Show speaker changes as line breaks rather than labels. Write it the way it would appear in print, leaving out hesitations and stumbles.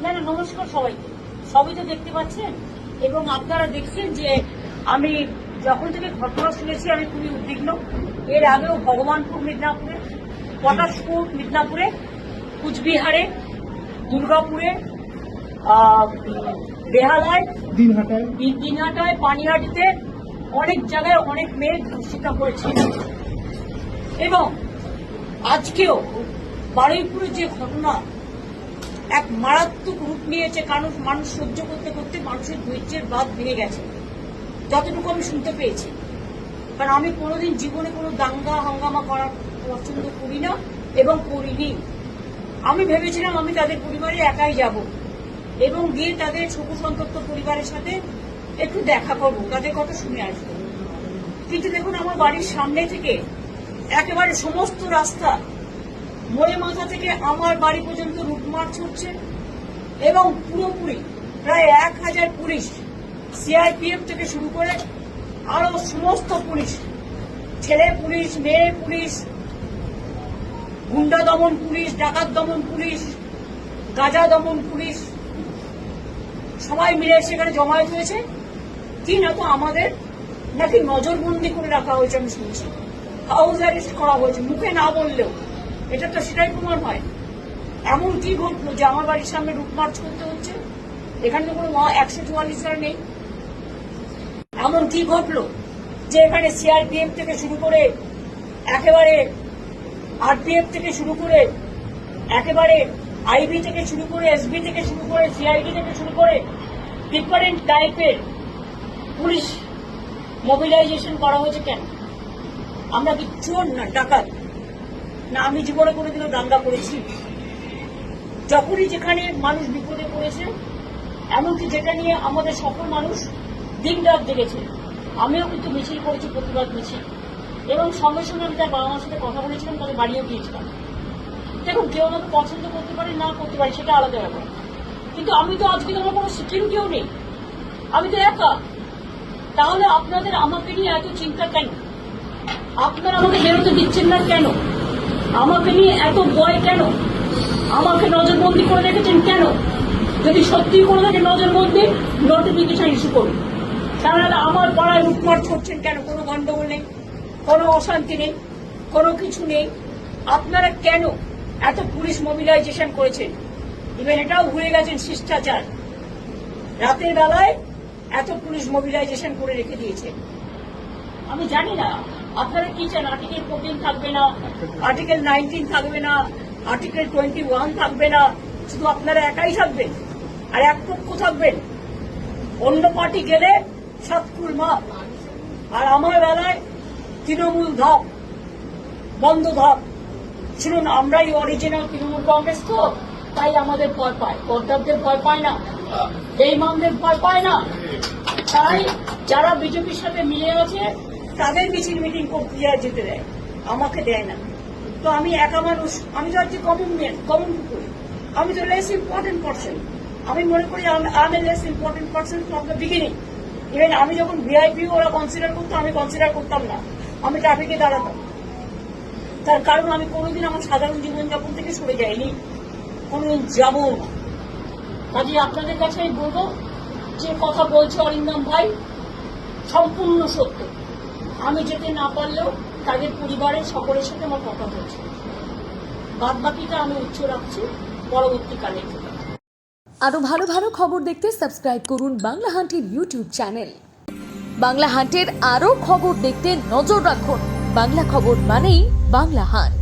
না না, নমস্কার সবাইকে। সবই তো দেখতে পাচ্ছেন এবং আপনারা দেখছেন যে আমি যখন থেকে ঘটনা শুনেছি আমি খুবই উদ্বিগ্ন। এর আগেও ভগবানপুর মিদনাপুরে, পটাশপুর মিদনাপুরে, কুচবিহারে, দুর্গাপুরে, বেহালায়, দিনহাটায়, পানিহাটিতে অনেক জায়গায় অনেক মেয়ে ধর্ষিতা হয়েছে এবং আজকেও বারুইপুরের যে ঘটনা এক মারাত্মক রূপ নিয়েছে, কারণ মানুষ সহ্য করতে করতে মানুষের ধৈর্যের বাঁধ ভেঙে গেছে, যতটুকু আমি শুনতে পেয়েছি। কারণ আমি কোনোদিন জীবনে কোনো দাঙ্গা হাঙ্গামা করার পছন্দ করি না এবং করিনি। আমি ভেবেছিলাম আমি তাদের পরিবারে একাই যাব এবং গিয়ে তাদের শোকসন্তপ্ত পরিবারের সাথে একটু দেখা করবো, তাদের কথা শুনে আসবো। কিন্তু দেখুন, আমার বাড়ির সামনে থেকে একেবারে সমস্ত রাস্তা মোড়ে মাথা থেকে আমার বাড়ি পর্যন্ত রুটমার্চ হচ্ছে এবং পুরোপুরি প্রায় 1000 পুলিশ, সিআরপিএফ থেকে শুরু করে আরো সমস্ত পুলিশ, ছেলে পুলিশ, মেয়ে পুলিশ, গুন্ডা দমন পুলিশ, ডাকাত দমন পুলিশ, গাঁজা দমন পুলিশ, সবাই মিলে সেখানে জমায়েত হয়েছে। কি না তো আমাদের নাকি নজরবন্দি করে রাখা হয়েছে, আমি শুনছি হাউস অ্যারেস্ট করা হয়েছে, মুখে না বললেও। এটা তো সেটাই প্রমাণ হয়। এমন কি ঘটলো যে আমার বাড়ির সামনে রুট মার্চ করতে হচ্ছে? এখানে তো কোনো 144 নেই। এমন কি ঘটলো যে এখানে সিআরপিএফ থেকে শুরু করে একেবারে আরপিএফ থেকে শুরু করে একেবারে আইবি থেকে শুরু করে এসবি থেকে শুরু করে সিআইডি থেকে শুরু করে ডিফারেন্ট টাইপের পুলিশ মোবিলাইজেশন করা হয়েছে? কেন? আমরা কি চোর না ডাকাত? না আমি জীবনে কোনোদিনও দাঙ্গা করেছি? যখনই যেখানে মানুষ বিপদে পড়েছে, এমনকি যেটা নিয়ে আমাদের সকল মানুষ দিন রাত জেগেছে, আমিও কিন্তু মিছিল করেছি, প্রতিবাদ মিছিল, এবং সঙ্গে সঙ্গে আমি তার বাবা মার সাথে কথা বলেছিলাম, তাদের বাড়িও গিয়েছিলাম। দেখুন, কেউ আমাকে পছন্দ করতে পারে না করতে পারে, সেটা আলাদা ব্যাপার, কিন্তু আমি তো আজকে আমার কোনো সিকিউরিটিও নেই, আমি তো একা। তাহলে আপনাদের আমাকে নিয়ে এত চিন্তা কেন? আপনারা আমাকে বেরোতে দিচ্ছেন না কেন? আমাকে নিয়ে এত ভয় কেন? আমাকে নজরবন্দি করে রেখেছেন কেন? যদি সত্যি করে থাকে নজরবন্দি, নোটিফিকেশন ইস্যু করুন। তাহলে আমার পাড়ায় লুটমার্চ করছেন কেন? কোনো গন্ডগোল নেই, কোনো অশান্তি নেই, কোনো কিছু নেই। আপনারা কেন এত পুলিশ মোবিলাইজেশন করেছেন? ইভেন এটাও ভুলে গেছেন শিষ্টাচার। রাতের বেলায় এত পুলিশ মোবিলাইজেশন করে রেখে দিয়েছে। আমি জানি না আপনারা কি চান। আর্টিকেল 14 থাকবে না, আর্টিকেল 19 থাকবে না, আর্টিকেল 21 থাকবে না, শুধু আপনারা একাই থাকবেন আর এক পক্ষ থাকবেন। অন্য পার্টি গেলে সাতকুল মাপ, আর আমার বেলায় তৃণমূল ধাপ, বন্ধ ধাপ। শুনুন, আমরাই অরিজিনাল তৃণমূল কংগ্রেস, তো তাই আমাদের ভয় পায়, কর্তাদের ভয় পায় না, বেঈমানদের ভয় পায় না। তাই যারা বিজেপির সাথে মিলে আছে তাদের মিছিল মিটিং করতে যেতে দেয়, আমাকে দেয় না। তো আমি একা মানুষ, আমি তো আজকে কমন করি, আমি তো লেস ইম্পর্টেন্ট পার্সন। আমি মনে করি I am less important person from the beginning. Even আমি যখন ভিআইপি ওরা কনসিডার করতো, আমি কনসিডার করতাম না, আমি ট্রাফিকে দাঁড়াতাম। তার কারণ আমি কোনোদিন আমার সাধারণ জীবনযাপন থেকে সরে যাইনি, কোনোদিন যাবো না। কাজে আপনাদের কাছে আমি বলবো, যে কথা বলছে অরিন্দম ভাই সম্পূর্ণ সত্য। আমি যেতে না পারলেও তাদের পরিবারের সকলের সাথে আমার কথা হয়েছে, বাদ বাকিটা আমি উচ্চ রাখছি পরবর্তীকালে।
আরো ভালো ভালো খবর দেখতে সাবস্ক্রাইব করুন বাংলা হান্টের ইউটিউব চ্যানেল। বাংলা হান্টের আরো খবর দেখতে নজর রাখুন। বাংলা খবর মানেই বাংলা হান্ট।